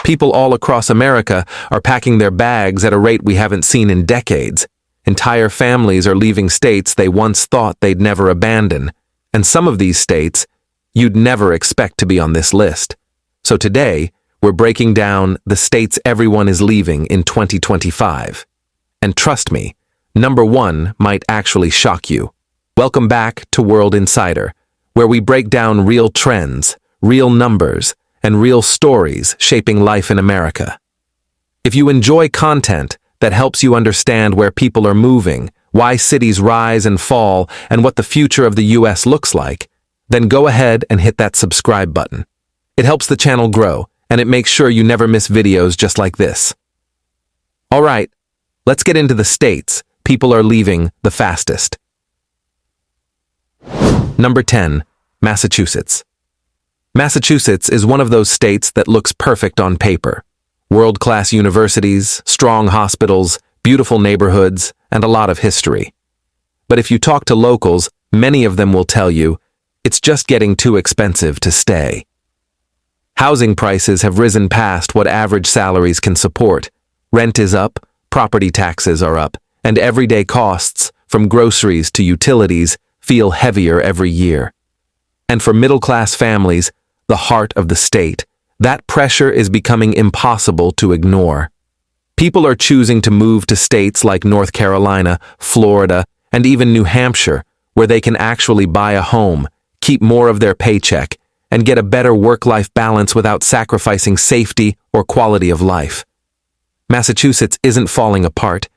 People all across America are packing their bags at a rate we haven't seen in decades. Entire families are leaving states they once thought they'd never abandon. And some of these states, you'd never expect to be on this list. So today, we're breaking down the states everyone is leaving in 2025. And trust me, number 1 might actually shock you. Welcome back to World Insider, where we break down real trends, real numbers, and real stories shaping life in America. If you enjoy content that helps you understand where people are moving, why cities rise and fall, and what the future of the US looks like, then go ahead and hit that subscribe button. It helps the channel grow, and it makes sure you never miss videos just like this. All right, let's get into the states people are leaving the fastest. Number 10, Massachusetts. Massachusetts is one of those states that looks perfect on paper. World-class universities, strong hospitals, beautiful neighborhoods, and a lot of history. But if you talk to locals, many of them will tell you, it's just getting too expensive to stay. Housing prices have risen past what average salaries can support. Rent is up, property taxes are up, and everyday costs, from groceries to utilities, feel heavier every year. And for middle-class families, the heart of the state, that pressure is becoming impossible to ignore. People are choosing to move to states like North Carolina, Florida, and even New Hampshire, where they can actually buy a home, keep more of their paycheck, and get a better work-life balance without sacrificing safety or quality of life. Massachusetts isn't falling apart.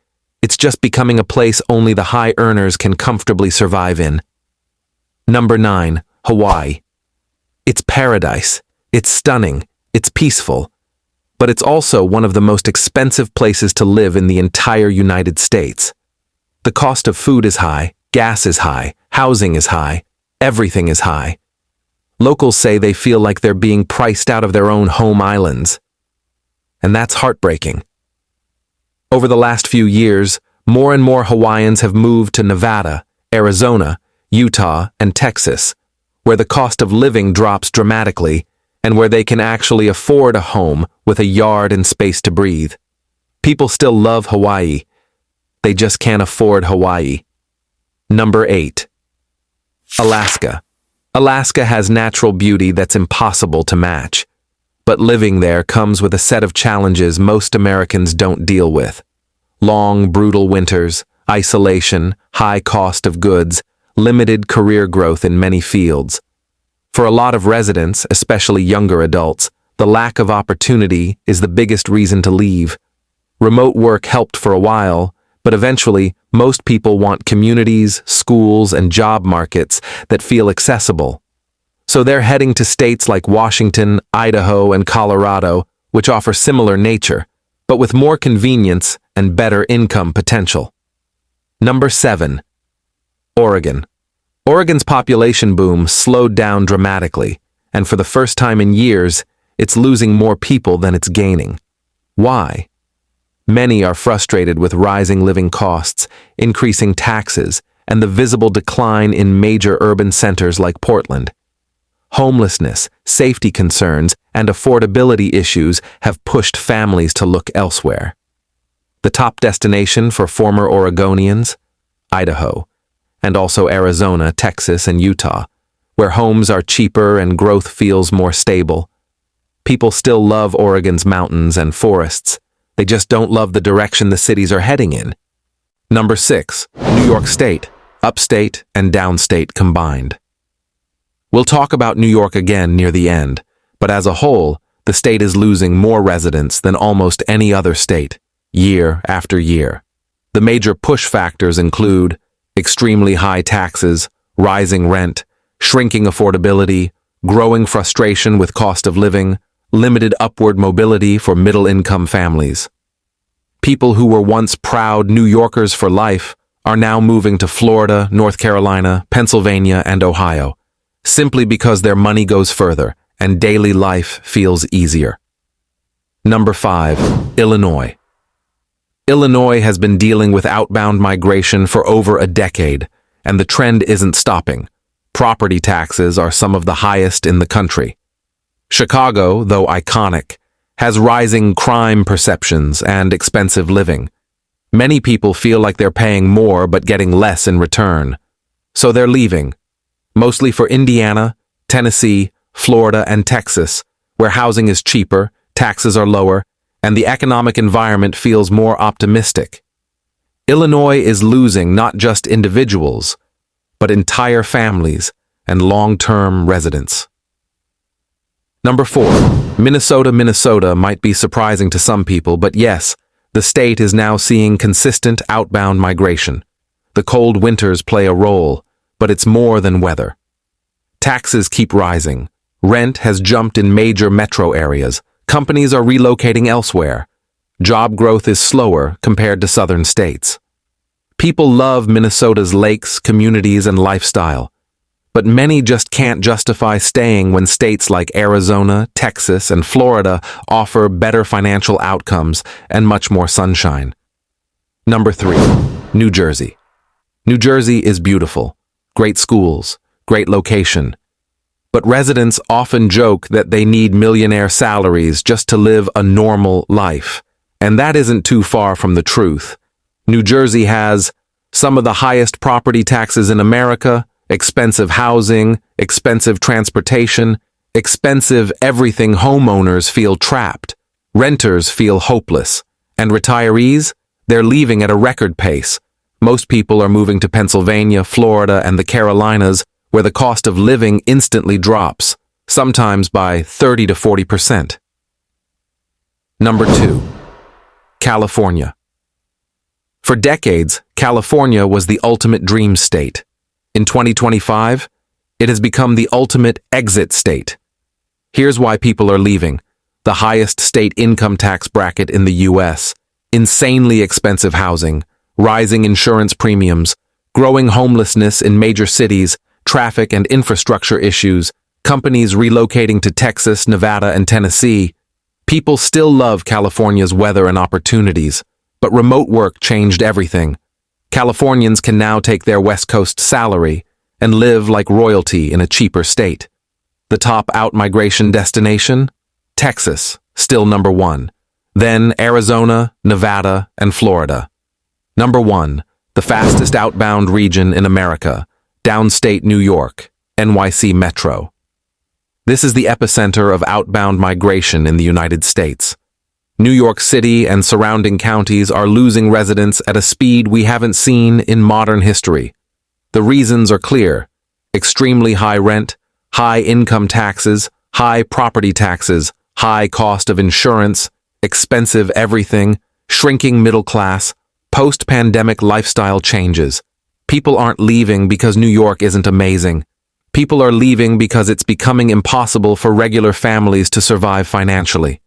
It's just becoming a place only the high earners can comfortably survive in. Number 9, Hawaii. It's paradise, it's stunning, it's peaceful, but it's also one of the most expensive places to live in the entire United States. The cost of food is high, gas is high, housing is high, everything is high. Locals say they feel like they're being priced out of their own home islands. And that's heartbreaking. Over the last few years, more and more Hawaiians have moved to Nevada, Arizona, Utah, and Texas, where the cost of living drops dramatically and where they can actually afford a home with a yard and space to breathe. People still love Hawaii. They just can't afford Hawaii. Number 8, Alaska. Alaska has natural beauty that's impossible to match, but living there comes with a set of challenges most Americans don't deal with. Long, brutal winters, isolation, high cost of goods, limited career growth in many fields. For a lot of residents, especially younger adults, the lack of opportunity is the biggest reason to leave. Remote work helped for a while, but eventually, most people want communities, schools, and job markets that feel accessible. So they're heading to states like Washington, Idaho, and Colorado, which offer similar nature, but with more convenience and better income potential. Number 7, Oregon. Oregon's population boom slowed down dramatically, and for the first time in years, it's losing more people than it's gaining. Why? Many are frustrated with rising living costs, increasing taxes, and the visible decline in major urban centers like Portland. Homelessness, safety concerns, and affordability issues have pushed families to look elsewhere. The top destination for former Oregonians? Idaho, and also Arizona, Texas, and Utah, where homes are cheaper and growth feels more stable. People still love Oregon's mountains and forests. They just don't love the direction the cities are heading in. Number 6, New York State, upstate and downstate combined. We'll talk about New York again near the end, but as a whole, the state is losing more residents than almost any other state, year after year. The major push factors include extremely high taxes, rising rent, shrinking affordability, growing frustration with cost of living, limited upward mobility for middle-income families. People who were once proud New Yorkers for life are now moving to Florida, North Carolina, Pennsylvania, and Ohio, simply because their money goes further and daily life feels easier. Number 5, Illinois. Illinois has been dealing with outbound migration for over a decade, and the trend isn't stopping. Property taxes are some of the highest in the country. Chicago, though iconic, has rising crime perceptions and expensive living. Many people feel like they're paying more but getting less in return. So they're leaving, mostly for Indiana, Tennessee, Florida, and Texas, where housing is cheaper, taxes are lower, and the economic environment feels more optimistic. Illinois is losing not just individuals, but entire families and long-term residents. Number 4. Minnesota might be surprising to some people, but yes, the state is now seeing consistent outbound migration. The cold winters play a role, but it's more than weather. Taxes keep rising. Rent has jumped in major metro areas. Companies are relocating elsewhere. Job growth is slower compared to southern states. People love Minnesota's lakes, communities, and lifestyle. But many just can't justify staying when states like Arizona, Texas, and Florida offer better financial outcomes and much more sunshine. Number 3. New Jersey. New Jersey is beautiful. Great schools, great location. But residents often joke that they need millionaire salaries just to live a normal life. And that isn't too far from the truth. New Jersey has some of the highest property taxes in America, expensive housing, expensive transportation, expensive everything. Homeowners feel trapped, renters feel hopeless, and retirees, they're leaving at a record pace. Most people are moving to Pennsylvania, Florida, and the Carolinas, where the cost of living instantly drops, sometimes by 30 to 40%. Number 2. California. For decades, California was the ultimate dream state. In 2025, it has become the ultimate exit state. Here's why people are leaving. The highest state income tax bracket in the U.S., insanely expensive housing, rising insurance premiums, growing homelessness in major cities, traffic and infrastructure issues, companies relocating to Texas, Nevada, and Tennessee. People still love California's weather and opportunities, but remote work changed everything. Californians can now take their West Coast salary and live like royalty in a cheaper state. The top out-migration destination? Texas, still number 1. Then Arizona, Nevada, and Florida. Number 1, the fastest outbound region in America, downstate New York, NYC Metro. This is the epicenter of outbound migration in the United States. New York City and surrounding counties are losing residents at a speed we haven't seen in modern history. The reasons are clear: extremely high rent, high income taxes, high property taxes, high cost of insurance, expensive everything, shrinking middle class, post-pandemic lifestyle changes. People aren't leaving because New York isn't amazing. People are leaving because it's becoming impossible for regular families to survive financially.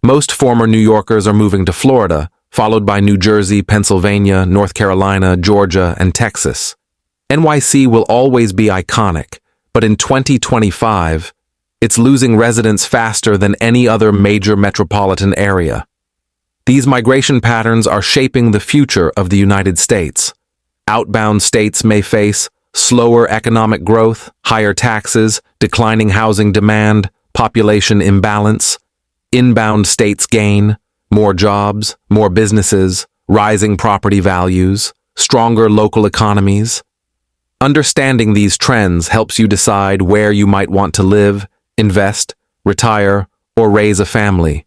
Most former New Yorkers are moving to Florida, followed by New Jersey, Pennsylvania, North Carolina, Georgia, and Texas. NYC will always be iconic, but in 2025, it's losing residents faster than any other major metropolitan area. These migration patterns are shaping the future of the United States. Outbound states may face slower economic growth, higher taxes, declining housing demand, population imbalance. Inbound states gain more jobs, more businesses, rising property values, stronger local economies. Understanding these trends helps you decide where you might want to live, invest, retire, or raise a family.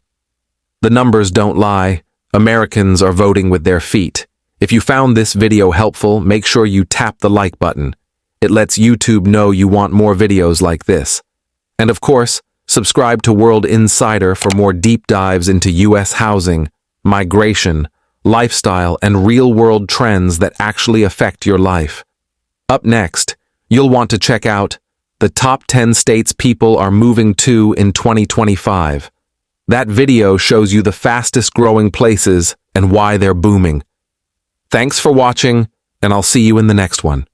The numbers don't lie. Americans are voting with their feet. If you found this video helpful, make sure you tap the like button. It lets YouTube know you want more videos like this. And of course, subscribe to World Insider for more deep dives into U.S. housing, migration, lifestyle, and real-world trends that actually affect your life. Up next, you'll want to check out the top 10 states people are moving to in 2025. That video shows you the fastest growing places and why they're booming. Thanks for watching, and I'll see you in the next one.